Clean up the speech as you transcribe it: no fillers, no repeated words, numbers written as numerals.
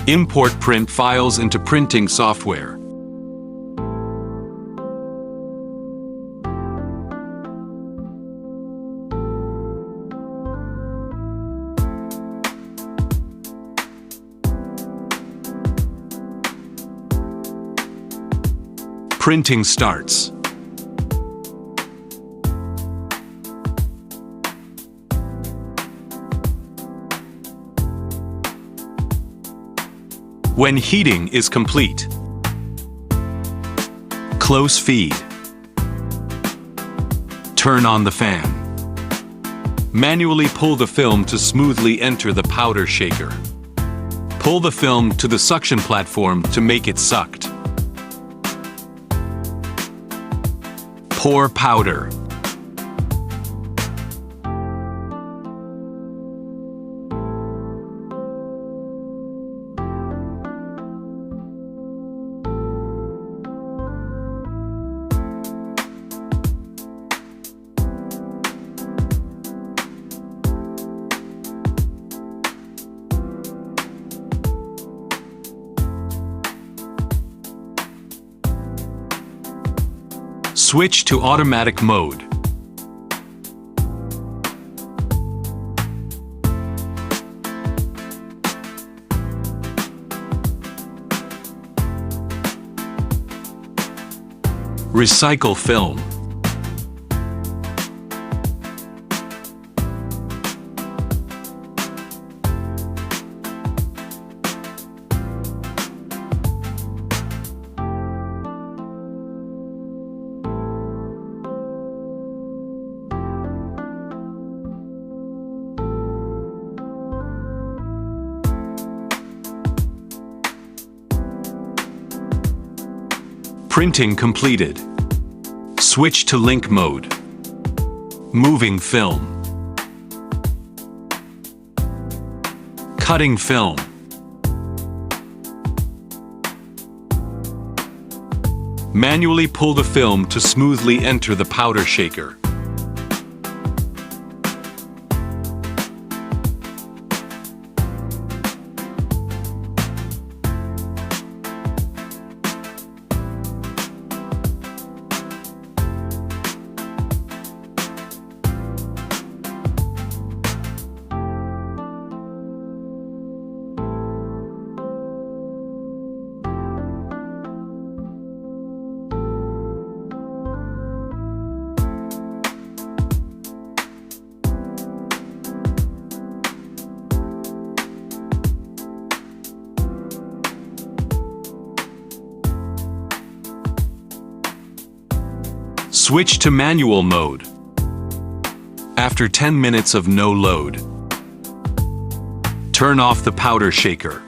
Import print files into printing software. Printing starts. When heating is complete, close feed. Turn on the fan. Manually pull the film to smoothly enter the powder shaker. Pull the film to the suction platform to make it sucked. Pour powder. Switch to automatic mode. Recycle film. Printing completed. Switch to link mode. Moving film. Cutting film. Manually pull the film to smoothly enter the powder shaker. Switch to manual mode. After 10 minutes of no load, turn off the powder shaker.